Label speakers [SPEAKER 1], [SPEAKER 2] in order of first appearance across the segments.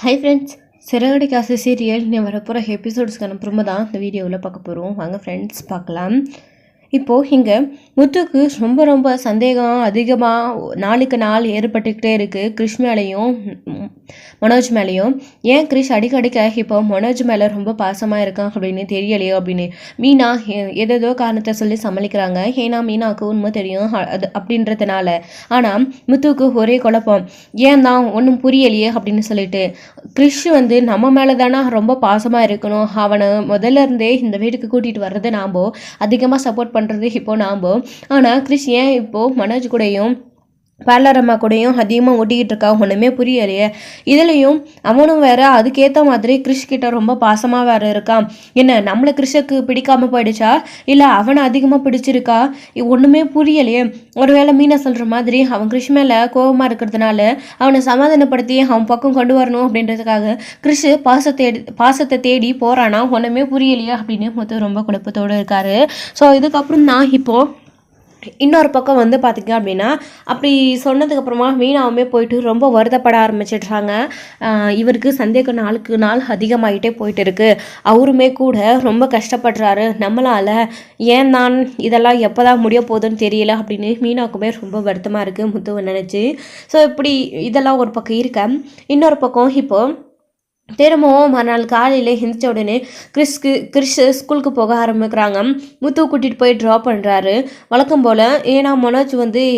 [SPEAKER 1] Hi friends, சிறகடி காசு serial நீ வரப்போகிற எபிசோட்ஸ்க்கான ப்ரோமோ தான் இந்த வீடியோவில் பார்க்க போகிறோம். வாங்க ஃப்ரெண்ட்ஸ் பார்க்கலாம். இப்போது இங்கே முத்துக்கு ரொம்ப ரொம்ப சந்தேகம் அதிகமாக நாளுக்கு நாள் ஏற்பட்டுக்கிட்டே இருக்குது. கிறிஷ் மேலேயும் மனோஜ் மேலேயும். ஏன் கிறிஷ் அடிக்கடிக்க இப்போ மனோஜ் மேலே ரொம்ப பாசமாக இருக்கான் அப்படின்னு தெரியலையோ அப்படின்னு மீனா ஏதேதோ காரணத்தை சொல்லி சமாளிக்கிறாங்க. ஏன்னா மீனாவுக்கு உண்மை தெரியும் அது அப்படின்றதுனால. ஆனால் முத்துக்கு ஒரே குழப்பம், ஏன் தான் ஒன்றும் புரியலையே அப்படின்னு சொல்லிட்டு. கிறிஷ் நம்ம மேலே தானே ரொம்ப பாசமாக இருக்கணும், அவனை முதல்ல இருந்தே இந்த வீட்டுக்கு கூட்டிகிட்டு வர்றது நாமோ அதிகமாக சப்போர்ட் பண்ணுறது இப்போ நாமோ. ஆனால் கிறிஷ் ஏன் இப்போது மனோஜ் கூடயும் பார்லர் அம்மா கூடயும் அதிகமாக ஒட்டிக்கிட்டு இருக்கா, ஒன்றுமே புரியலையே. இதுலேயும் அவனும் வேற அதுக்கேற்ற மாதிரி கிறிஷ்கிட்ட ரொம்ப பாசமாக வேற இருக்கான். என்ன நம்மளை கிறிஷுக்கு பிடிக்காமல் போயிடுச்சா, இல்லை அவனை அதிகமாக பிடிச்சிருக்கா, ஒன்றுமே புரியலையே. ஒருவேளை மீனா சொல்கிற மாதிரி அவன் கிறிஷ் மேலே கோபமாக இருக்கிறதுனால அவனை சமாதானப்படுத்தி அவன் பக்கம் கொண்டு வரணும் அப்படின்றதுக்காக கிறிஷ் பாசத்தை தேடி போகிறானா, ஒன்றுமே புரியலையே அப்படின்னு மொத்தம் ரொம்ப குழப்பத்தோடு இருக்காரு. ஸோ இதுக்கப்புறம் தான் இப்போது இன்னொரு பக்கம் பார்த்திங்க அப்படின்னா, அப்படி சொன்னதுக்கப்புறமா மீனாவுமே போயிட்டு ரொம்ப வருத்தப்பட ஆரம்பிச்சிடுறாங்க. இவருக்கு சந்தேகம் நாளுக்கு நாள் அதிகமாகிட்டே போயிட்டு இருக்கு. அவருமே கூட ரொம்ப கஷ்டப்படுறாரு. நம்மளால் ஏன் தான் இதெல்லாம் எப்போ தான் முடிய போகுதுன்னு தெரியல அப்படின்னு மீனாவுக்குமே ரொம்ப வருத்தமாக இருக்குது முத்துவை நினச்சி. ஸோ இப்படி இதெல்லாம் ஒரு பக்கம் இருக்க, இன்னொரு பக்கம் இப்போது திரும்பவும் மறுநாள் காலையில் எழுந்திரிச்ச உடனே கிறிஷ் ஸ்கூலுக்கு போக ஆரம்பிக்கிறாங்க. முத்து கூட்டிகிட்டு போய் ட்ராப் பண்ணுறாரு வழக்கம் போல். ஏன்னா மனோஜ்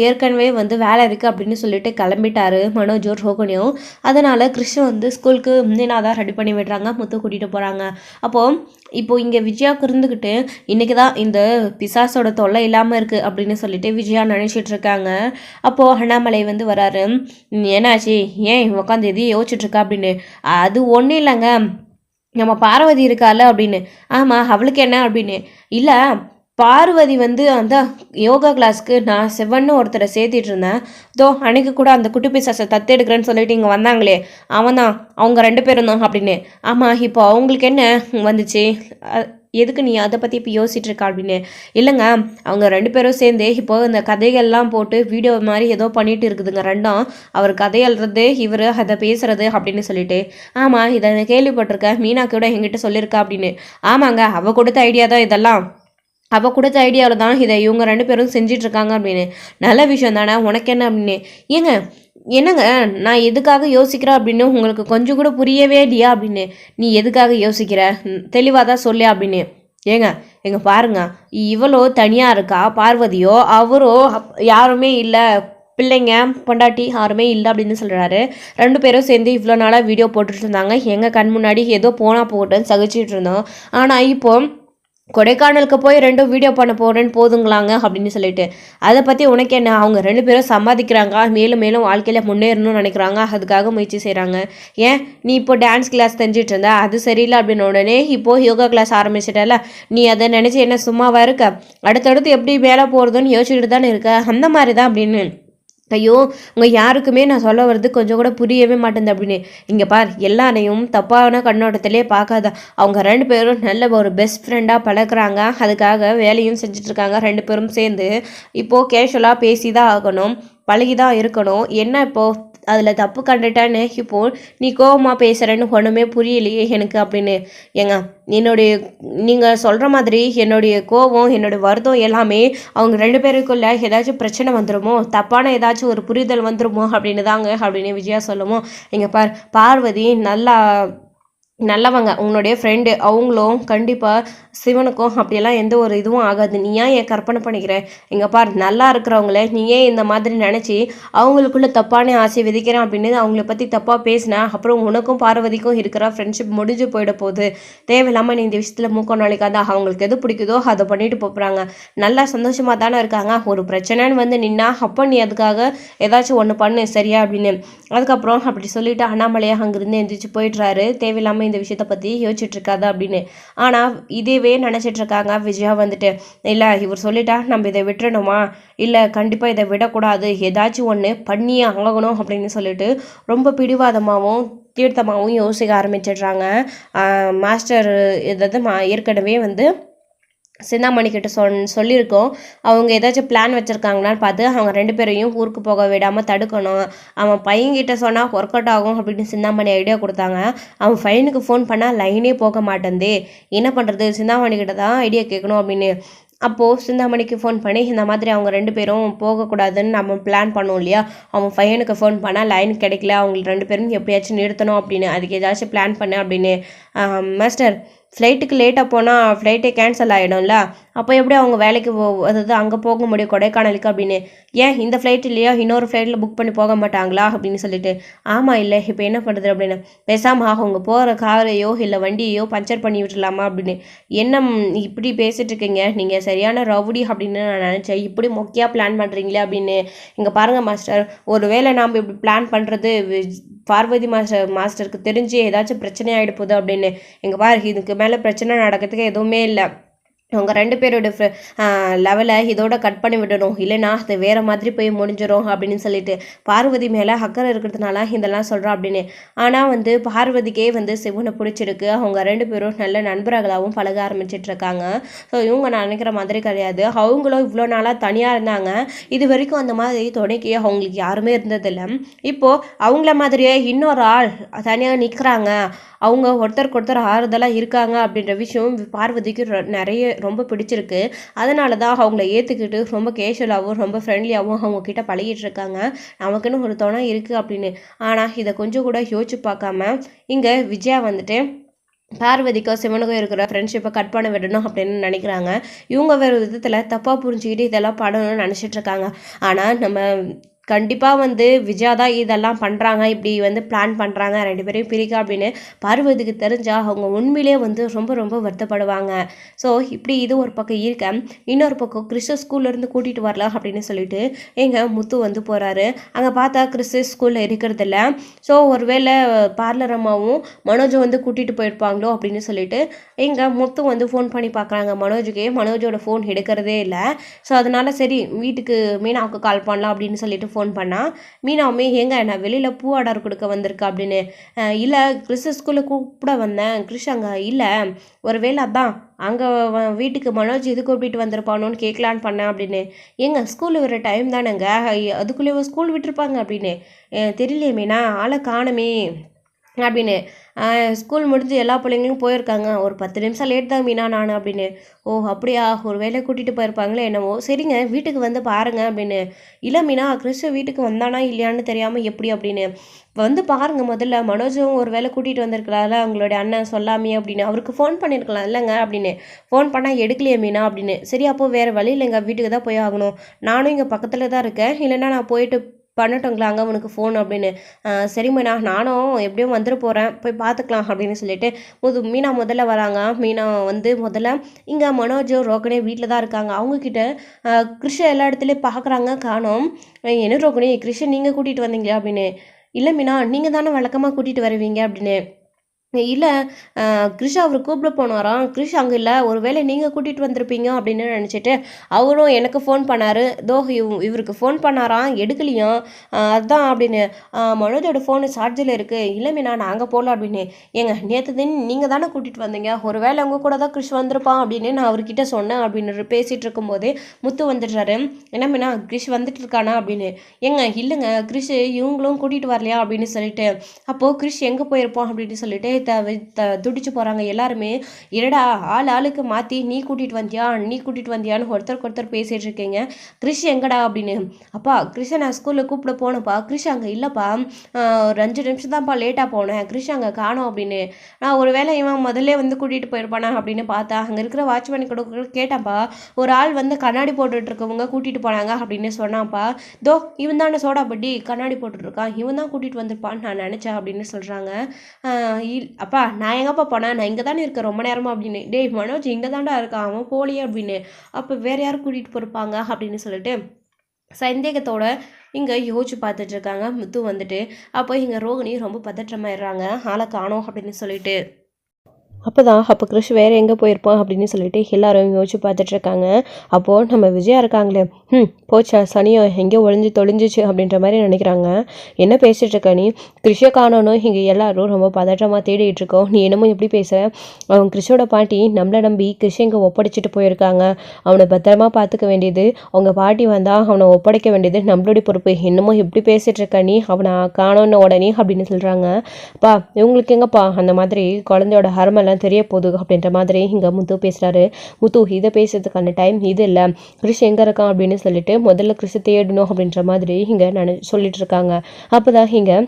[SPEAKER 1] ஏற்கனவே வேலை இருக்குது அப்படின்னு சொல்லிட்டு கிளம்பிட்டாரு மனோஜோ ரோகனியும். அதனால் கிறிஷ் ஸ்கூலுக்கு முந்தினாதான் ரெடி பண்ணி விடுறாங்க, முத்து கூட்டிகிட்டு போகிறாங்க. இப்போது இங்கே விஜயாவுக்கு இருந்துக்கிட்டு இன்றைக்கி தான் இந்த பிசாசோட தொல்லை இல்லாமல் இருக்குது அப்படின்னு சொல்லிட்டு விஜயா நினச்சிட்டு இருக்காங்க. அப்போது அண்ணாமலை வராரு. என்னாச்சு, ஏன் உட்காந்து எதையும் யோசிச்சுட்ருக்கா அப்படின்னு. அது ஒன்றும் இல்லைங்க, நம்ம பார்வதி இருக்கால அப்படின்னு. ஆமாம், அவளுக்கு என்ன அப்படின்னு. இல்லை, பார்வதி அந்த யோகா கிளாஸ்க்கு நான் செவன்னு ஒருத்தரை சேர்த்திட்டு இருந்தேன். அன்னைக்கு கூட அந்த குட்டி பிசாசை தத்தெடுக்கிறேன்னு சொல்லிட்டு இங்கே வந்தாங்களே, அவன் தான், அவங்க 2 பேரும் தான் அப்படின்னு. ஆமாம், இப்போ அவங்களுக்கு என்ன வந்துச்சு, எதுக்கு நீ அதை பற்றி இப்போ யோசிச்சுட்டு இருக்கா அப்படின்னு. இல்லைங்க, அவங்க 2 பேரும் சேர்ந்து இப்போது இந்த கதைகள்லாம் போட்டு வீடியோ மாதிரி ஏதோ பண்ணிட்டு இருக்குதுங்க ரெண்டும். அவர் கதை எழுறது, இவர் அதை பேசுறது அப்படின்னு சொல்லிட்டு. ஆமாம், இதை கேள்விப்பட்டிருக்கேன், மீனா கூட என்கிட்ட சொல்லியிருக்கா அப்படின்னு. ஆமாங்க, அவள் கொடுத்த ஐடியா தான் இதெல்லாம். அவள் கொடுத்த ஐடியாவில் தான் இதை இவங்க 2 பேரும் செஞ்சிட்ருக்காங்க அப்படின்னு. நல்ல விஷயம் தானே, உனக்கு என்ன அப்படின்னு. என்னங்க நான் எதுக்காக யோசிக்கிறேன் அப்படின்னு உங்களுக்கு கொஞ்சம் கூட புரியவே இல்லையா அப்படின்னு. நீ எதுக்காக யோசிக்கிற, தெளிவாக தான் சொல்லு அப்படின்னு. எங்க பாருங்க, இவளோ தனியாக இருக்கா, பார்வதியோ அவரோ யாருமே இல்லை, பிள்ளைங்க பொண்டாட்டி யாருமே இல்லை அப்படின்னு சொல்கிறாரு. 2 பேரும் சேர்ந்து இவ்வளோ நாளாக வீடியோ போட்டுட்டு இருந்தாங்க. எங்கள் கண் முன்னாடி ஏதோ போனால் போட்டுன்னு சகிச்சிட்டு இருந்தோம். ஆனால் இப்போது கொடைக்கானலுக்கு போய் 2 வீடியோ பண்ண போகிறேன்னு போதுங்களாங்க அப்படின்னு சொல்லிட்டு. அதை பற்றி உனக்கு என்ன, அவங்க 2 பேரும் சம்பாதிக்கிறாங்க, மேலும் மேலும் வாழ்க்கையில் முன்னேறணும்னு நினைக்கிறாங்க, அதுக்காக முயற்சி செய்கிறாங்க. ஏன் நீ இப்போ டான்ஸ் கிளாஸ் தெரிஞ்சிட்டு இருந்த, அது சரியில்லை அப்படின்னு உடனே இப்போது யோகா கிளாஸ் ஆரம்பிச்சிட்டல, நீ அதை நினச்சி என்ன சும்மாவாக இருக்க, அடுத்தடுத்து எப்படி மேலே போகிறதுன்னு யோசிச்சுட்டு தானே இருக்க, அந்த மாதிரி தான் அப்படின்னு. ஐயோ, உங்கள் யாருக்குமே நான் சொல்ல வர்றது கொஞ்சம் கூட புரியவே மாட்டேங்குது அப்படின்னு. இங்கே பார், எல்லாரையும் தப்பான கண்ணோட்டத்திலே பார்க்காத. அவங்க 2 பேரும் நல்ல ஒரு பெஸ்ட் ஃப்ரெண்டாக பழகுறாங்க, அதுக்காக வேலையும் செஞ்சிட்ருக்காங்க. 2 பேரும் சேர்ந்து இப்போது கேஷுவலாக பேசி தான் ஆகணும், பழகி தான் இருக்கணும். என்ன இப்போது அதில் தப்பு கண்டுட்டான்னு இப்போது நீ கோபமாக பேசுகிறேன்னு ஒன்றுமே புரியலையே எனக்கு அப்படின்னு. நீங்கள் சொல்கிற மாதிரி என்னுடைய கோபம், என்னுடைய வருத்தம் எல்லாமே அவங்க 2 பேருக்குள்ளே ஏதாச்சும் பிரச்சனை வந்துடுமோ, தப்பான ஏதாச்சும் ஒரு புரிதல் வந்துடுமோ அப்படின்னு தாங்க அப்படின்னு விஜயா சொல்லுவோம். இங்கே பார்வதி நல்லவங்க, உன்னுடைய ஃப்ரெண்டு, அவங்களும் கண்டிப்பாக சிவனுக்கும் அப்படியெல்லாம் எந்த ஒரு இதுவும் ஆகாது. நீ ஏன் கற்பனை பண்ணிக்கிறேன். இங்கே பார், நல்லா இருக்கிறவங்கள நீ ஏன் இந்த மாதிரி நினச்சி அவங்களுக்குள்ள தப்பான ஆசை விதிக்கிறேன் அப்படின்னு அவங்கள பற்றி தப்பாக பேசினேன், அப்புறம் உனக்கும் பார்வதிக்கும் இருக்கிற ஃப்ரெண்ட்ஷிப் முடிஞ்சு போயிட போகுது. தேவையில்லாமல் நீ இந்த விஷயத்தில் மூக்கம் நுழைக்காத. அவங்களுக்கு எது பிடிக்குதோ அதை பண்ணிட்டு போகிறாங்க, நல்லா சந்தோஷமாக தானே இருக்காங்க. ஒரு பிரச்சனைன்னு நின்னா அப்போ நீ அதுக்காக ஏதாச்சும் ஒன்று பண்ணு, சரியா அப்படின்னு. அதுக்கப்புறம் அப்படி சொல்லிவிட்டு அண்ணாமலையாக அங்கேருந்து எந்திரிச்சு போயிடுறாரு. தேவையில்லாமல் இந்த விஷயத்தை பற்றி யோசிச்சுட்டு இருக்காது அப்படின்னு. ஆனால் இதேவே நினச்சிட்டு இருக்காங்க விஜயா இல்லை இவர் சொல்லிட்டா நம்ம இதை விட்டுறணுமா, இல்லை கண்டிப்பாக இதை விடக்கூடாது, ஏதாச்சும் ஒன்று பண்ணியே ஆகணும் அப்படின்னு சொல்லிட்டு ரொம்ப பிடிவாதமாகவும் தீர்த்தமாகவும் யோசிக்க ஆரம்பிச்சிடுறாங்க. மாஸ்டர் ஏற்கனவே சிந்தாமணி கிட்ட சொல்லியிருக்கோம். அவங்க ஏதாச்சும் பிளான் வச்சுருக்காங்களான்னு பார்த்து அவங்க 2 பேரையும் ஊருக்கு போக விடாமல் தடுக்கணும். அவன் பையன்கிட்ட சொன்னால் ஒர்க் அவுட் ஆகும் அப்படின்னு சிந்தாமணி ஐடியா கொடுத்தாங்க. அவன் பையனுக்கு ஃபோன் பண்ணால் லைனே போக மாட்டேன்தே, என்ன பண்ணுறது, சிந்தாமணி கிட்ட தான் ஐடியா கேட்கணும் அப்படின்னு. அப்போது சிந்தாமணிக்கு ஃபோன் பண்ணி இந்த மாதிரி அவங்க 2 பேரும் போகக்கூடாதுன்னு நம்ம பிளான் பண்ணோம் இல்லையா, அவன் பையனுக்கு ஃபோன் பண்ணால் லைன் கிடைக்கல, அவங்களுக்கு 2 பேரும் எப்படியாச்சும் நிறுத்தணும் அப்படின்னு, அதுக்கு ஏதாச்சும் பிளான் பண்ணு அப்படின்னு. மாஸ்டர், ஃப்ளைட்டுக்கு லேட்டாக போனால் ஃப்ளைட்டே கேன்சல் ஆகிடும்ல, அப்போ எப்படி அவங்க வேலைக்கு அதாவது அங்கே போக முடியும் கொடைக்கானலுக்கு அப்படின்னு. ஏன் இந்த ஃப்ளைட் இல்லையா, இன்னொரு ஃப்ளைட்டில் புக் பண்ணி போக மாட்டாங்களா அப்படின்னு சொல்லிட்டு. ஆமாம், இல்லை இப்போ என்ன பண்ணுறது அப்படின்னு. பேசாமல் அவங்க போகிற காரையோ இல்லை வண்டியையோ பஞ்சர் பண்ணி விட்டுலாமா அப்படின்னு. என்ன இப்படி பேசிகிட்டு இருக்கீங்க, நீங்கள் சரியான ரவுடி அப்படின்னு நான் நினச்சேன், இப்படி மொக்கையாக பிளான் பண்ணுறீங்களே அப்படின்னு. இங்கே பாருங்கள் மாஸ்டர், ஒரு வேளை நாம் இப்படி பிளான் பண்ணுறது பார்வதி மாஸ்டருக்கு தெரிஞ்சு ஏதாச்சும் பிரச்சனை ஆகிட போகுது அப்படின்னு. இங்கே பாரு, இதுக்கு மேலே பிரச்சனை நடக்கிறதுக்கு எதுவுமே இல்லை. அவங்க 2 பேரோட லெவலை இதோட கட் பண்ணி விடணும், இல்லைனா அது வேறு மாதிரி போய் முடிஞ்சிடும் அப்படின்னு சொல்லிட்டு பார்வதி மேலே அக்கறை இருக்கிறதுனால இதெல்லாம் சொல்கிறோம் அப்படின்னு. ஆனால் வந்து பார்வதிக்கே வந்து சிவனை பிடிச்சிருக்கு. அவங்க 2 பேரும் நல்ல நண்பர்களாகவும் பழக ஆரம்பிச்சிட்ருக்காங்க. ஸோ இவங்க நான் நினைக்கிற மாதிரி கிடையாது. அவங்களும் இவ்வளோ நாளாக தனியாக இருந்தாங்க. இது வரைக்கும் அந்த மாதிரி துணைக்கு அவங்களுக்கு யாருமே இருந்ததில்லை. இப்போது அவங்கள மாதிரியே இன்னொரு ஆள் தனியாக நிற்கிறாங்க, அவங்க ஒருத்தருக்கு ஒருத்தர் ஆறுதலாக இருக்காங்க அப்படின்ற விஷயம் பார்வதிக்கு ரொம்ப பிடிச்சிருக்கு. அதனால தான் அவங்கள ஏற்றுக்கிட்டு ரொம்ப கேஷுவலாகவும் ரொம்ப ஃப்ரெண்ட்லியாகவும் அவங்கக்கிட்ட பழகிட்டு இருக்காங்க. நமக்குன்னு ஒரு துணை இருக்குது அப்படின்னு. ஆனால் இதை கொஞ்சம் கூட யோசிச்சு பார்க்காம இங்கே விஜயா வந்துட்டு பார்வதிக்கோ சிவனுக்கோ இருக்கிற ஃப்ரெண்ட்ஷிப்பை கட் பண்ண விடணும் அப்படின்னு நினைக்கிறாங்க. இவங்க வேறு விதத்தில் தப்பாக புரிஞ்சுக்கிட்டு இதெல்லாம் பண்ணணும்னு நினச்சிட்ருக்காங்க. ஆனால் நம்ம கண்டிப்பாக வந்து விஜயா தான் இதெல்லாம் பண்ணுறாங்க, இப்படி வந்து பிளான் பண்ணுறாங்க 2 பேரையும் பிரிக்க அப்படின்னு பார்வதிக்கு தெரிஞ்சால் அவங்க உண்மையிலே வந்து ரொம்ப ரொம்ப வருத்தப்படுவாங்க. ஸோ இப்படி இது ஒரு பக்கம் இருக்க, இன்னொரு பக்கம் கிறிஸ்து ஸ்கூல்லேருந்து கூட்டிகிட்டு வரலாம் அப்படின்னு சொல்லிட்டு எங்கள் முத்து வந்து போகிறாரு. அங்கே பார்த்தா கிறிஸ்து ஸ்கூலில் இருக்கிறதில்ல. ஸோ ஒருவேளை பார்லர் அம்மாவும் மனோஜை வந்து கூட்டிகிட்டு போயிருப்பாங்களோ அப்படின்னு சொல்லிட்டு எங்கள் முத்து வந்து ஃபோன் பண்ணி பார்க்குறாங்க மனோஜுக்கு. மனோஜோட ஃபோன் எடுக்கிறதே இல்லை. ஸோ அதனால் சரி வீட்டுக்கு மீனாவுக்கு கால் பண்ணலாம் அப்படின்னு சொல்லிட்டு ஃபோன் பண்ணால் மீனாவுமே எங்க நான் வெளியில் பூ ஆர்டர் கொடுக்க வந்திருக்கா அப்படின்னு. இல்லை கிறிஸ் ஸ்கூலில் கூப்பிட வந்தேன், கிறிஷ் அங்கே இல்லை, ஒரு வேளை அதான் அங்கே வீட்டுக்கு மனோஜ் இது கூப்பிட்டு வந்திருப்பானோன்னு கேட்கலான்னு பண்ணேன் அப்படின்னு. ஏங்க ஸ்கூலில் வர டைம் தானேங்க, அதுக்குள்ளேயே ஸ்கூல் விட்டுருப்பாங்க அப்படின்னு. தெரியலையே மீனா, ஆளை காணுமே அப்படின்னு. ஸ்கூல் முடிஞ்சு எல்லா பிள்ளைங்களும் போயிருக்காங்க, ஒரு 10 நிமிஷம் லேட் தான் மீனா நான் அப்படின்னு. ஓ அப்படியா, ஒரு வேளை கூட்டிகிட்டு போயிருப்பாங்களே என்னவோ, சரிங்க வீட்டுக்கு வந்து பாருங்கள் அப்படின்னு. இல்லை மீனா, கிறிஸ்து வீட்டுக்கு வந்தானா இல்லையான்னு தெரியாமல் எப்படி அப்படின்னு. வந்து பாருங்கள் முதல்ல, மனோஜும் ஒரு வேளை கூட்டிகிட்டு வந்திருக்கலாம்ல அவங்களுடைய அண்ணன் சொல்லாமே அப்படின்னு. அவருக்கு ஃபோன் பண்ணியிருக்கலாம் இல்லைங்க அப்படின்னு. ஃபோன் பண்ணால் எடுக்கலையே மீனா அப்படின்னு. சரி அப்போது வேறு வழி இல்லைங்க, வீட்டுக்கு தான் போய் ஆகணும், நானும் இங்கே பக்கத்தில் தான் இருக்கேன், இல்லைன்னா நான் போயிட்டு பண்ணட்டுங்களாங்க உனக்கு ஃபோன் அப்படின்னு. சரிம்மா, நானும் எப்படியும் வந்துட போகிறேன், போய் பார்த்துக்கலாம் அப்படின்னு சொல்லிட்டு மீனா முதல்ல வராங்க. மீனா வந்து முதல்ல இங்கே மனோஜ் ரோகனே வீட்டில் தான் இருக்காங்க. அவங்கக்கிட்ட கிருஷ்ண எல்லா இடத்துலையும் பார்க்குறாங்க, காணோம். என்ன ரோகிணி, கிருஷ்ண நீங்கள் கூட்டிகிட்டு வந்தீங்களா அப்படின்னு. இல்லை மீனா, நீங்கள் தானே வழக்கமாக கூட்டிகிட்டு வருவீங்க அப்படின்னு. இல்லை கிருஷ் அவர் கூப்பிட போனாராம், கிருஷ் அங்கே இல்லை, ஒரு வேளை நீங்கள் கூட்டிகிட்டு வந்திருப்பீங்க அப்படின்னு நினச்சிட்டு அவரும் எனக்கு ஃபோன் பண்ணார். இவருக்கு ஃபோன் பண்ணாராம், எடுக்கலையும், அதுதான் அப்படின்னு. மனோஜோட ஃபோனு சார்ஜில் இருக்குது. இல்லை மீனா, நாங்கள் போகல அப்படின்னு. ஏங்க நேற்று தின் நீங்கள் தானே கூட்டிகிட்டு வந்தீங்க, ஒரு வேளை அவங்க கூட தான் கிருஷ் வந்திருப்பான் அப்படின்னு நான் அவர்கிட்ட சொன்னேன் அப்படின்னு பேசிகிட்டு இருக்கும்போதே முத்து வந்துடுறாரு. என்ன மீனா, கிருஷ் வந்துட்டு இருக்கானா அப்படின்னு. ஏங்க இல்லைங்க, கிருஷ் இவங்களும் கூட்டிகிட்டு வரலையா அப்படின்னு சொல்லிட்டு. அப்போது கிருஷ் எங்கே போயிருப்போம் அப்படின்னு சொல்லிட்டு துடிச்சு போகிறாங்க எல்லாருமே. என்னடா ஆளுக்கு மாற்றி நீ கூட்டிகிட்டு வந்தியான்னு ஒருத்தருக்கு ஒருத்தர் பேசிகிட்டு இருக்கீங்க, கிறிஷ் எங்கடா அப்படின்னு. அப்பா கிறிஷை நான் ஸ்கூலில் கூப்பிட போனப்பா, கிறிஷ் அங்கே இல்லைப்பா, ஒரு 5 நிமிஷம் தான்ப்பா லேட்டாக போனேன், கிறிஷ் அங்கே காணோம் அப்படின்னு. நான் ஒரு வேளை இவன் முதல்ல வந்து கூட்டிகிட்டு போயிருப்பானா அப்படின்னு பார்த்தா அங்கே இருக்கிற வாட்ச்மேன் கூட கேட்டான்ப்பா, ஒரு ஆள் வந்து கண்ணாடி போட்டுட்ருக்கவங்க கூட்டிகிட்டு போனாங்க அப்படின்னு சொன்னான்ப்பா. தோ இவன் தானே சோடா பட்டி கண்ணாடி போட்டுட்ருக்கான், இவன் தான் கூட்டிகிட்டு வந்திருப்பான்னு நான் நினச்சேன் அப்படின்னு சொல்கிறாங்க. அப்பா நான் எங்கப்பா போனேன், நான் இங்கே தானே இருக்கேன் ரொம்ப நேரமாக அப்படின்னு. டேய் மனோஜ் இங்கே தான்டா இருக்கான், அவன் போலியே அப்படின்னு. அப்போ வேறு யாரும் கூட்டிகிட்டு போயிருப்பாங்க அப்படின்னு சொல்லிட்டு சந்தேகத்தோட இங்கே யோசிச்சு பார்த்துட்ருக்காங்க முத்து வந்துட்டு. அப்போ இங்கே ரோகிணி ரொம்ப பதற்றமாயிடுறாங்க, ஆளை காணோம் அப்படின்னு சொல்லிட்டு. அப்போ கிறிஷ் வேறு எங்கே போயிருப்பான் அப்படின்னு சொல்லிட்டு எல்லாரும் யோசிச்சு பார்த்துட்ருக்காங்க. அப்போது நம்ம விஜயா இருக்காங்களே, போச்சா சனியோ எங்கேயோ தொலைஞ்சிச்சு அப்படின்ற மாதிரி நினைக்கிறாங்க. என்ன பேசிகிட்டு இருக்க நீ? கிறிஷை காணணும் இங்கே எல்லாரும் ரொம்ப பதற்றமாக தேடிட்டு இருக்கோம். நீ என்னமோ எப்படி பேசுகிற? அவன் கிறிஷோட பாட்டி நம்மளை நம்பி கிறிஷ் இங்கே ஒப்படைச்சிட்டு போயிருக்காங்க. அவனை பத்திரமா பார்த்துக்க வேண்டியது அவங்க பாட்டி வந்தால் அவனை ஒப்படைக்க வேண்டியது நம்மளுடைய பொறுப்பு. என்னமோ எப்படி பேசிகிட்டு இருக்க நீ? அவனை காணோன்னு உடனே அப்படின்னு சொல்கிறாங்க. பா இவங்களுக்கு எங்கப்பா அந்த மாதிரி குழந்தையோட ஹரமெல்லாம் தெரிய போகுது அப்படின்ற மாதிரி இங்கே முத்து பேசுகிறாரு. முத்து இதை பேசுறதுக்கான டைம் இது இல்லை. கிறிஷ் எங்கே இருக்கான் அப்படின்னு சொல்லிட்டு முதல்ல கிறிஷை தேடணும் அப்படின்ற மாதிரி இங்கே சொல்லிட்டு இருக்காங்க. அப்போ தான் இங்கே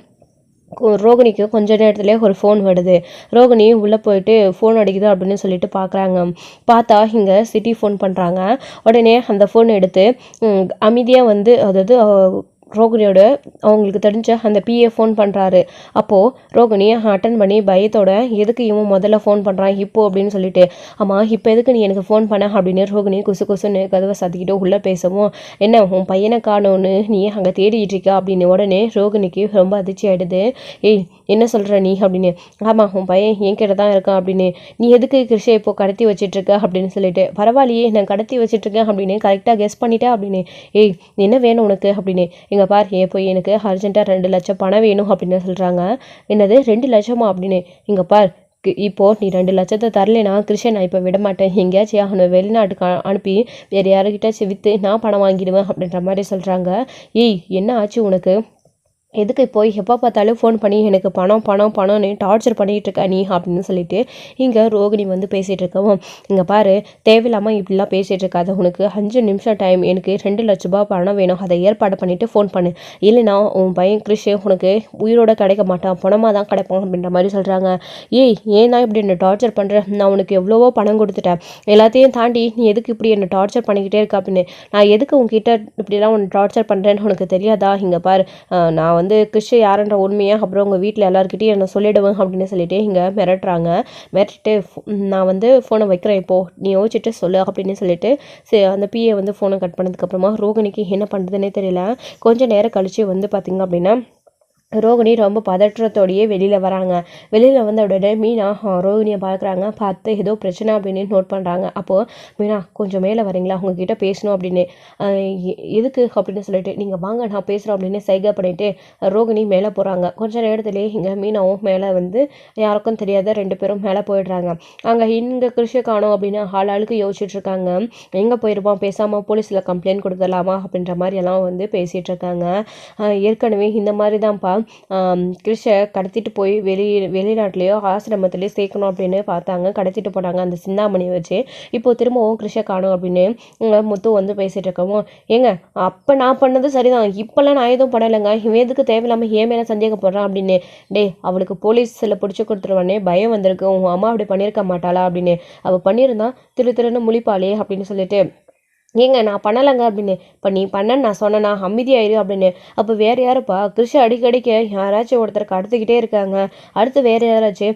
[SPEAKER 1] ரோகிணிக்கு கொஞ்ச நேரத்துலேயே ஒரு ஃபோன் வருது. ரோகிணி உள்ளே போயிட்டு ஃபோன் அடிக்குது அப்படின்னு சொல்லிட்டு பார்க்குறாங்க. பார்த்தா இங்கே சிட்டி ஃபோன் பண்ணுறாங்க. உடனே அந்த ஃபோன் எடுத்து அமைதியாக வந்து அதாவது ரோகிணியோட அவங்களுக்கு தெரிஞ்ச அந்த பிஏ ஃபோன் பண்ணுறாரு. அப்போது ரோகிணி அட்டன் பண்ணி பயத்தோட எதுக்கு இவன் முதல்ல ஃபோன் பண்ணுறான் இப்போ அப்படின்னு சொல்லிட்டு, ஆமாம் இப்போ எதுக்கு நீ எனக்கு ஃபோன் பண்ண அப்படின்னு ரோகிணி குசுன்னு கதவை சத்திக்கிட்டு உள்ளே பேசவும், என்ன உன் பையனை காணோன்னு நீ அங்கே தேடிட்டு இருக்கா அப்படின்னு உடனே ரோகிணிக்கு ரொம்ப அதிர்ச்சி ஆகிடுது. ஏய் என்ன சொல்கிற நீ அப்படின்னு. ஆமாம் உன் பையன் என்கிட்ட தான் இருக்கான் அப்படின்னு. நீ எதுக்கு கிருஷை இப்போ கடத்தி வச்சிட்ருக்க அப்படின்னு சொல்லிட்டு, பரவாயில்லையே நான் கடத்தி வச்சிட்ருக்கேன் அப்படின்னு கரெக்டாக கெஸ் பண்ணிட்டேன் அப்படின்னு. ஏய் என்ன வேணும் உனக்கு அப்படின்னு. எங்கள் பார் போய் எனக்கு அர்ஜென்ட்டாக 2 லட்சம் பணம் வேணும் அப்படின்னு சொல்கிறாங்க. என்னது 2 லட்சமா அப்படின்னு. இங்கே பார் இப்போது நீ 2 லட்சத்தை தரலைனா கிருஷ்ண நான் இப்போ விட மாட்டேன். எங்கேயாச்சும் அவனை வெளிநாட்டுக்கு அனுப்பி வேறு யாருக்கிட்டாச்சும் விற்று நான் பணம் வாங்கிடுவேன் அப்படின்ற மாதிரி சொல்கிறாங்க. ஏய் என்ன ஆச்சு உனக்கு? எதுக்கு போய் எப்போ பார்த்தாலும் ஃபோன் பண்ணி எனக்கு பணம்னு டார்ச்சர் பண்ணிகிட்டு இருக்க நீ அப்படின்னு சொல்லிட்டு இங்கே ரோகிணி வந்து பேசிகிட்டு இருக்கவும், இங்கே பாரு தேவையில்லாமல் இப்படிலாம் பேசிகிட்டு இருக்காது. உனக்கு 5 நிமிஷம் டைம், எனக்கு 2 லட்ச ரூபா பணம் வேணும். அதை ஏற்பாடு பண்ணிவிட்டு ஃபோன் பண்ணு. இல்லைனா உன் பையன் கிறிஷ் உனக்கு உயிரோட கிடைக்க மாட்டான், பணமாக தான் கிடைப்பான் அப்படின்ற மாதிரி சொல்கிறாங்க. ஏய் ஏன் தான் இப்படி என்னை டார்ச்சர் பண்ணுறேன்? நான் உனக்கு எவ்வளவோ பணம் கொடுத்துட்டேன். எல்லாத்தையும் தாண்டி நீ எதுக்கு இப்படி என்னை டார்ச்சர் பண்ணிக்கிட்டே இருக்க அப்படின்னு. நான் எதுக்கு உங்ககிட்ட இப்படிலாம் உன்னை டார்ச்சர் பண்ணுறேன்னு உனக்கு தெரியாதா? இங்கே பாரு நான் வந்து கிறிஷ் யாருன்ற உண்மையாக அப்புறம் உங்கள் வீட்டில் எல்லாருக்கிட்டையும் என்ன சொல்லிவிடுவேன் அப்படின்னு சொல்லிட்டு இங்கே மிரட்டுறாங்க. மிரட்டிட்டு நான் வந்து ஃபோனை வைக்கிறேன் இப்போது நீ யோசிச்சுட்டு சொல்லு அப்படின்னு சொல்லிட்டு அந்த பிஏ வந்து ஃபோனை கட் பண்ணதுக்கப்புறமா ரோகிணிக்கு என்ன பண்ணுறதுனே தெரியல. கொஞ்சம் நேரம் கழித்து வந்து பார்த்திங்க அப்படின்னா ரோகிணி ரொம்ப பதற்றத்தோடையே வெளியில் வராங்க. வெளியில் வந்த உடனே மீனா ரோகிணியை பார்க்குறாங்க. பார்த்து ஏதோ பிரச்சனை அப்படின்னு நோட் பண்ணுறாங்க. அப்போது மீனா கொஞ்சம் மேலே வரீங்களா, உங்ககிட்ட பேசணும் அப்படின்னு. எதுக்கு அப்படின்னு சொல்லிட்டு, நீங்கள் வாங்க நான் பேசுகிறோம் அப்படின்னு சைகை பண்ணிவிட்டு ரோகிணி மேலே போகிறாங்க. கொஞ்சம் நேரத்துலேயே இங்கே மீனாவும் மேலே வந்து யாருக்கும் தெரியாத 2 பேரும் மேலே போயிடுறாங்க. அங்கே இங்கே கிருஷை காணோம் அப்படின்னு ஆளுக்கு யோசிச்சுட்டு இருக்காங்க. எங்கே போயிருப்பான், பேசாமல் போலீஸில் கம்ப்ளைண்ட் கொடுத்துடலாமா அப்படின்ற மாதிரி எல்லாம் வந்து பேசிகிட்டு இருக்காங்க. ஏற்கனவே இந்த மாதிரி தான்ப்பா கிறிஷை கடத்திட்டு போய் வெளிநாட்டிலேயோ ஆசிரமத்திலேயோ சேர்க்கணும் அப்படின்னு பார்த்தாங்க. கடத்திட்டு போனாங்க அந்த சிந்தாமணியை வச்சு. இப்போது திரும்பவும் கிறிஷை காணும் அப்படின்னு முத்து வந்து பேசிகிட்டு இருக்கவும், ஏங்க அப்போ நான் பண்ணது சரிதான், இப்போல்லாம் நான் எதுவும் பண்ணலைங்க, இவன் எதுக்கு தேவையில்லாமல் ஏன் மேலே சந்தேகப்படுறான் அப்படின்னு. டே அவளுக்கு போலீஸில் பிடிச்சி கொடுத்துருவானே பயம் வந்திருக்கு, உங்கள் அம்மா அப்படி பண்ணியிருக்க மாட்டாளா அப்படின்னு. அவள் பண்ணியிருந்தா திருன்னு முழிப்பாளே அப்படின்னு சொல்லிட்டு, ஏங்க நான் பண்ணலைங்க அப்படின்னு. இப்போ நீ பண்ணன்னு நான் சொன்னேன்னா அமைதியாயிரு அப்படின்னு. அப்போ வேறு யாருப்பா? கிருஷ் அடிக்கடிக்க யாராச்சும் ஒருத்தர் கடத்திக்கிட்டே இருக்காங்க. அடுத்து வேறு யாராச்சும்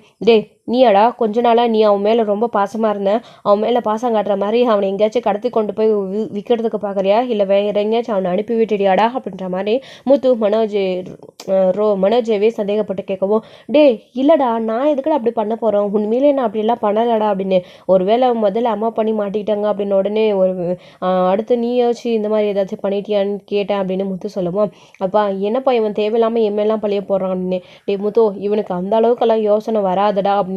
[SPEAKER 1] நீயாடா கொஞ்ச நாளாக நீ அவன் மேலே ரொம்ப பாசமாக இருந்தேன், அவன் மேலே பாசம் காட்டுற மாதிரி அவனை எங்கேயாச்சும் கடத்தி கொண்டு போய் விற்கிறதுக்கு பார்க்குறியா, இல்லை வேறு எங்கேயாச்சும் அவனை அனுப்பி விட்டுடியாடா அப்படின்ற மாதிரி முத்து மனோஜேவே சந்தேகப்பட்டு கேட்கவும், இல்லைடா நான் எதுக்கடா அப்படி பண்ண போகிறோம், உண்மையிலே நான் அப்படிலாம் பண்ணலடா அப்படின்னு. ஒருவேளை முதல்ல அம்மா பண்ணி மாட்டிக்கிட்டாங்க அப்படின்னு உடனே அடுத்து நீ யோசிச்சு இந்த மாதிரி ஏதாச்சும் பண்ணிட்டியான்னு கேட்டேன் அப்படின்னு முத்து சொல்லுவோம். அப்பா என்னப்பா இவன் தேவையில்லாமல் எம்மெல்லாம் பழிய போடுறான் அப்படின்னு. முத்து இவனுக்கு அந்த அளவுக்கெல்லாம் யோசனை வராதடா அப்படின்னு.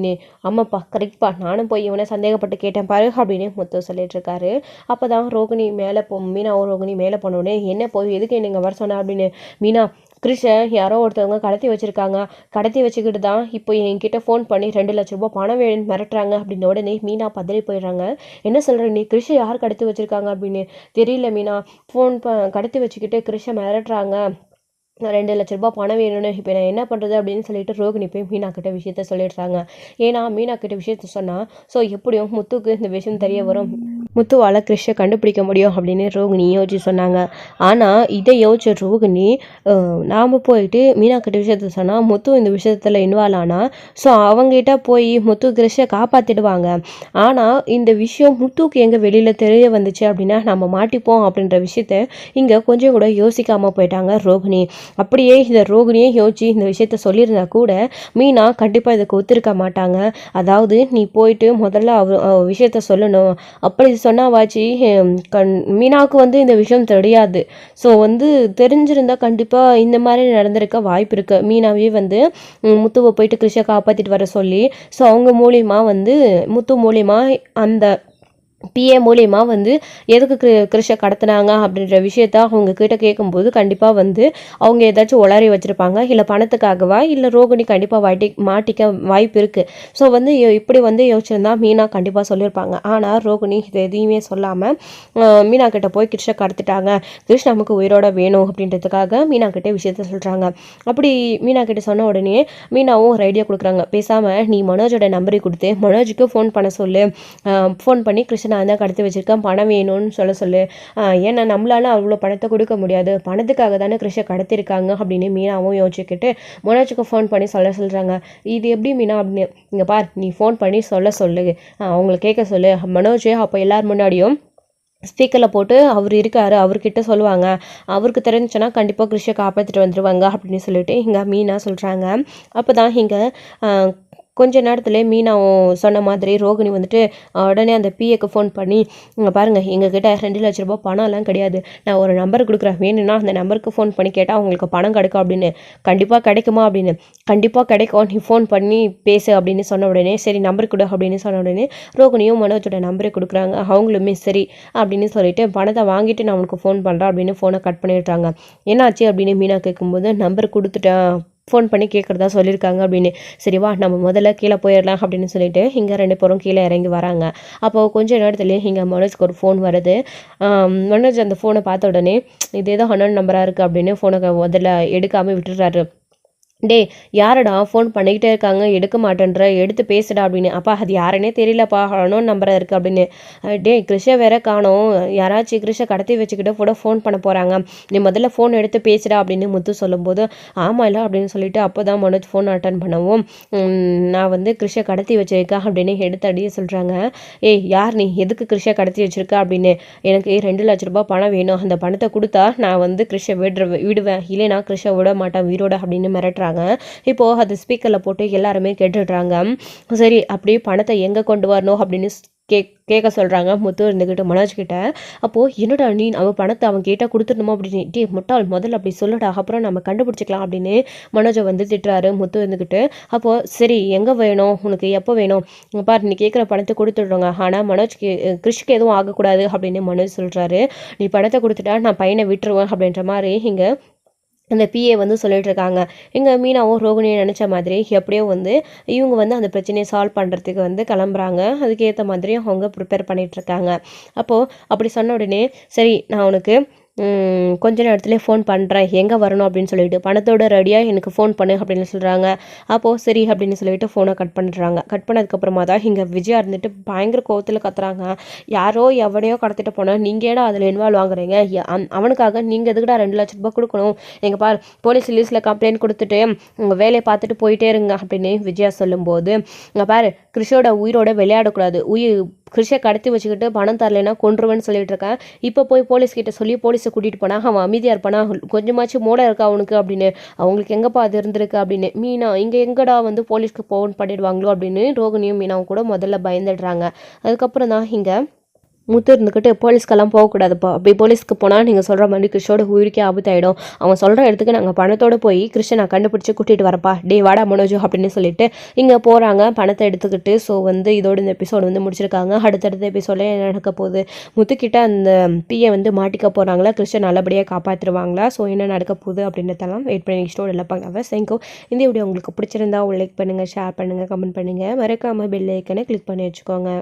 [SPEAKER 1] ஆமாப்பா கரெக்ட்பா, நானும் போய் இவனை சந்தேகப்பட்டு கேட்டேன் பாரு அப்படின்னு முத்து சொல்லிட்டு இருக்காரு. அப்போ தான் ரோகிணி மேலே மீனாவும் ரோகிணி மேலே போனோடனே, என்ன போய் எதுக்கு நீங்கள் வர சொன்னா அப்படின்னு. மீனா கிருஷை யாரோ ஒருத்தவங்க கடத்தி வச்சுருக்காங்க, கடத்தி வச்சுக்கிட்டு தான் இப்போ என்கிட்ட ஃபோன் பண்ணி 2 லட்ச ரூபா பணம் வேணும்னு மிரட்டுறாங்க அப்படின்னு உடனே மீனா பதறி போயிடுறாங்க. என்ன சொல்கிற நீ, கிருஷை யார் கடத்தி வச்சுருக்காங்க அப்படின்னு. தெரியல மீனா, ஃபோன் கடத்தி வச்சுக்கிட்டு கிருஷை மிரட்டுறாங்க, 2 லட்ச ரூபா பணம் வேணும்னு. இப்போ நான் என்ன பண்ணுறது அப்படின்னு சொல்லிட்டு ரோகிணி போய் மீனா கிட்ட விஷயத்த சொல்லிடுறாங்க. ஏன்னா மீனா கிட்ட விஷயத்த சொன்னால் எப்படியும் முத்துக்கு இந்த விஷயம் தெரிய வரும். முத்துவால் கிறிஷை கண்டுபிடிக்க முடியும் அப்படின்னு ரோகிணி யோசிச்சு சொன்னாங்க. ஆனால் இதை யோசிச்ச ரோகிணி நாம் போயிட்டு மீனா கிட்ட விஷயத்த சொன்னால் முத்து இந்த விஷயத்தில் இன்வால்வ் ஆனால் ஸோ அவங்ககிட்ட போய் முத்து கிறிஷை காப்பாற்றிடுவாங்க. ஆனால் இந்த விஷயம் முத்துக்கு எங்கே வெளியில் தெரிய வந்துச்சு அப்படின்னா நம்ம மாட்டிப்போம் அப்படின்ற விஷயத்த இங்கே கொஞ்சம் கூட யோசிக்காமல் போயிட்டாங்க ரோகிணி. அப்படியே இந்த ரோகிணியே யோசிச்சு இந்த விஷயத்த சொல்லியிருந்தா கூட மீனா கண்டிப்பாக இதுக்கு ஒத்துருக்க மாட்டாங்க. அதாவது நீ போயிட்டு முதல்ல விஷயத்த சொல்லணும், அப்படி சொன்னாவாச்சு மீனாவுக்கு இந்த விஷயம் தெரியாது. ஸோ தெரிஞ்சிருந்தா கண்டிப்பாக இந்த மாதிரி நடந்திருக்க வாய்ப்பு இருக்கு. மீனாவே முத்துவை போயிட்டு கிறிஷை காப்பாற்றிட்டு வர சொல்லி ஸோ அவங்க மூலியமா முத்து மூலியமா அந்த பிஏ மூலியமா எதுக்கு கிறிஷை கடத்தினாங்க அப்படின்ற விஷயத்த அவங்க கிட்ட கேட்கும்போது கண்டிப்பாக அவங்க ஏதாச்சும் உளறி வச்சுருப்பாங்க. இல்லை பணத்துக்காகவா இல்லை ரோகிணி கண்டிப்பாக மாட்டிக்க வாய்ப்பு இருக்குது. ஸோ இப்படி யோசிச்சிருந்தா மீனா கண்டிப்பாக சொல்லியிருப்பாங்க. ஆனால் ரோகிணி இதை எதையுமே சொல்லாமல் மீனா கிட்ட போய் கிறிஷை கடத்திட்டாங்க, கிறிஷ் நமக்கு உயிரோட வேணும் அப்படின்றதுக்காக மீனா கிட்டே விஷயத்த சொல்கிறாங்க. அப்படி மீனா கிட்ட சொன்ன உடனே மீனாவும் ஒரு ஐடியா கொடுக்குறாங்க. பேசாமல் நீ மனோஜோட நம்பரை கொடுத்து மனோஜுக்கு ஃபோன் பண்ண சொல்லு, ஃபோன் பண்ணி கிறிஷ் நான் தான் கடத்தி வச்சுருக்கேன், பணம் வேணும்னு சொல்லு. ஏன்னா நம்மளால அவ்வளோ பணத்தை கொடுக்க முடியாது, பணத்துக்காக தானே கிறிஷை கடத்திருக்காங்க அப்படின்னு மீனாவும் யோசிச்சுக்கிட்டு மனோஜுக்கு ஃபோன் பண்ணி சொல்கிறாங்க. இது எப்படி மீனா அப்படின்னு, இங்கே பார் நீ ஃபோன் பண்ணி சொல்லு, அவங்கள கேட்க சொல்லு. மனோஜ் அப்போ எல்லார் முன்னாடியும் ஸ்பீக்கரில் போட்டு அவர் இருக்காரு, அவர்கிட்ட சொல்லுவாங்க, அவருக்கு தெரிஞ்சுன்னா கண்டிப்பாக கிறிஷை காப்பாற்றிட்டு வந்துடுவாங்க அப்படின்னு சொல்லிட்டு இங்கே மீனா சொல்கிறாங்க. அப்போ தான் இங்கே கொஞ்ச நேரத்தில் மீனாவும் சொன்ன மாதிரி ரோகிணி உடனே அந்த பிஏக்கு ஃபோன் பண்ணி, இங்கே பாருங்கள் எங்ககிட்ட 2 லட்ச ரூபா பணம்லாம் கிடையாது, நான் ஒரு நம்பர் கொடுக்குறேன், வேணும்னா அந்த நம்பருக்கு ஃபோன் பண்ணி கேட்டால் அவங்களுக்கு பணம் கிடைக்கும் அப்படின்னு. கண்டிப்பாக கிடைக்குமா அப்படின்னு, கண்டிப்பாக கிடைக்கும், நீ ஃபோன் பண்ணி பேசு அப்படின்னு சொன்ன உடனே சரி நம்பர் கொடு அப்படின்னு சொன்ன உடனே ரோகிணியும் மனோஜோட நம்பரை கொடுக்குறாங்க. அவங்களுமே சரி அப்படின்னு சொல்லிட்டு பணத்தை வாங்கிட்டு நான் உனக்கு ஃபோன் பண்ணுறேன் அப்படின்னு ஃபோனை கட் பண்ணிடுறாங்க. என்னாச்சு அப்படின்னு மீனா கேட்கும்போது நம்பர் கொடுத்துட்டேன், ஃபோன் பண்ணி கேட்குறதா சொல்லியிருக்காங்க அப்படின்னு. சரிவா நம்ம முதல்ல கீழே போயிடலாம் அப்படின்னு சொல்லிட்டு இங்கே 2 பேரும் கீழே இறங்கி வராங்க. அப்போது கொஞ்சம் நேரத்துலேயே இங்கே மனோஜ்க்கு ஒரு ஃபோன் வருது. மனோஜ் அந்த ஃபோனை பார்த்த உடனே இது ஏதோ அன்னோன் நம்பராக இருக்குது அப்படின்னு ஃபோனை முதல்ல எடுக்காமல் விட்டுடுறாரு. டே யாரடா ஃபோன் பண்ணிக்கிட்டே இருக்காங்க எடுக்க மாட்டேன்ற, எடுத்து பேசுடா அப்படின்னு. அப்பா அது யாருன்னே தெரியலப்பா, அனோன் நம்பராக இருக்குது அப்படின்னு. டே கிறிஷை வேற காணோம், யாராச்சும் கிறிஷை கடத்தி வச்சுக்கிட்டு கூட ஃபோன் பண்ண போகிறாங்க, நீ முதல்ல ஃபோன் எடுத்து பேசுடா அப்படின்னு முத்து சொல்லும்போது ஆமாம் இல்லை அப்படின்னு சொல்லிட்டு அப்போ தான் மனோஜ் ஃபோன் அட்டன் பண்ணவும் நான் கிறிஷை கடத்தி வச்சிருக்கேன் அப்படின்னு எடுத்தடியே சொல்கிறாங்க. ஏய் யார் நீ, எதுக்கு கிறிஷை கடத்தி வச்சிருக்க அப்படின்னு. எனக்கு 2 லட்ச ரூபாய் பணம் வேணும், அந்த பணத்தை கொடுத்தா நான் கிறிஷை விடுவேன், இல்லைனா கிறிஷை விட மாட்டேன் உயிரோட அப்படின்னு மிரட்டுறாங்க. இப்போது அது ஸ்பீக்கரில் போட்டு எல்லாருமே கேட்டுடுறாங்க. சரி அப்படியே பணத்தை எங்கே கொண்டு வரணும் அப்படின்னு கேட்க சொல்கிறாங்க முத்து இருந்துக்கிட்டு மனோஜ் கிட்ட. அப்போது என்னடா நீ நம்ம பணத்தை அவன் கேட்டால் கொடுத்துடணுமா அப்படின்னு, டே முட்டாள் முதல்ல அப்படி சொல்லடா, அப்புறம் நம்ம கண்டுபிடிச்சிக்கலாம் அப்படின்னு மனோஜை திட்டுறாரு முத்து இருந்துக்கிட்டு. அப்போது சரி எங்கே வேணும் உனக்கு, எப்போ வேணும், பாரு நீ கேட்குற பணத்தை கொடுத்துடுறோங்க, ஆனால் மனோஜ்க்கு கிறிஷ்க்கு எதுவும் ஆகக்கூடாது அப்படின்னு மனோஜ் சொல்கிறாரு. நீ பணத்தை கொடுத்துட்டா நான் பையனை விட்டுருவேன் அப்படின்ற மாதிரி இங்கே அந்த பிஏ சொல்லிட்டு இருக்காங்க. இங்கே மீனாவும் ரோகிணியை நினச்ச மாதிரி எப்படியோ இவங்க அந்த பிரச்சனையை சால்வ் பண்ணுறதுக்கு கிளம்புறாங்க. அதுக்கேற்ற மாதிரி அவங்க ப்ரிப்பேர் பண்ணிகிட்ருக்காங்க. அப்போது அப்படி சொன்ன உடனே சரி நான் உனக்கு கொஞ்ச நேரத்துலேயே ஃபோன் பண்ணுறேன், எங்கே வரணும் அப்படின்னு சொல்லிட்டு பணத்தோட ரெடியாக எனக்கு ஃபோன் பண்ணு அப்படின்னு சொல்கிறாங்க. அப்போது சரி அப்படின்னு சொல்லிட்டு ஃபோனை கட் பண்ணிடுறாங்க. கட் பண்ணதுக்கப்புறமா தான் இங்கே விஜயா இருந்துட்டு பயங்கர கோவத்தில் கத்துறாங்க. யாரோ எவனையோ கடத்திட்டு போனால் நீங்கள் ஏடா அதில் இன்வால்வ் ஆகுறீங்க, அவனுக்காக நீங்கள் எதுக்குடா 2 லட்ச ரூபாய் கொடுக்கணும், எங்கள் பார் போலீஸ் லிஸ்ட்டில் கம்ப்ளைண்ட் கொடுத்துட்டு உங்கள் வேலையை பார்த்துட்டு போயிட்டே இருங்க அப்படின்னு விஜயா சொல்லும்போது, இங்கே பாரு கிறிஷோட உயிரோட விளையாடக்கூடாது, கிறிஷை கடத்தி வச்சுக்கிட்டு பணம் தரலைன்னா கொன்றுவேன்னு சொல்லிட்டு இருக்கேன், இப்போ போய் போலீஸ்கிட்ட சொல்லி போலீஸை கூட்டிகிட்டு போனால் அவன் அமைதியாக இருப்பானா, கொஞ்சமாச்சும் மூட இருக்கா அவனுக்கு அப்படின்னு, அவங்களுக்கு எங்கப்பா அது இருந்திருக்கு அப்படின்னு. மீனா இங்கே எங்கடா போலீஸ்க்கு ஃபோன் பண்ணிடுவாங்களோ அப்படின்னு ரோகிணியும் மீனாவும் கூட முதல்ல பயந்துடுறாங்க. அதுக்கப்புறம் தான் இங்கே முத்து இருந்துக்கிட்டு போலீஸ்க்கெல்லாம் போகக்கூடாதுப்பா, அப்படி போலீஸ்க்கு போனால் நீங்கள் சொல்கிற மாதிரி கிறிஷோட உயிருக்கே ஆபத்தாயிடும், அவன் சொல்கிற இடத்துக்கு நாங்கள் பணத்தோடு போய் கிறிஷை நான் கண்டுபிடிச்சி கூட்டிகிட்டு வரப்பா, டே வாடா மனோஜ் அப்படின்னு சொல்லிட்டு இங்கே போகிறாங்க பணத்தை எடுத்துக்கிட்டு. ஸோ இதோட இந்த எபிசோடு முடிச்சிருக்காங்க. அடுத்தடுத்த எபிசோடில் என்ன நடக்க போகுது, முத்துக்கிட்ட அந்த பிஏ மாட்டிக்க போகிறாங்களா, கிறிஷை நல்லபடியாக காப்பாற்றுருவாங்களா, ஸோ என்ன நடக்க போகுது அப்படின்றதெல்லாம் வெயிட் பண்ணி நெக்ஸ்ட்டோட எல்லாம் பார்க்கலாம். தேங்க்யூ. இந்த வீடியோ உங்களுக்கு பிடிச்சிருந்தா லைக் பண்ணுங்கள், ஷேர் பண்ணுங்கள், கமெண்ட் பண்ணுங்கள், மறக்காமல் பெல் ஐக்கனை கிளிக் பண்ணி வச்சுக்கோங்க.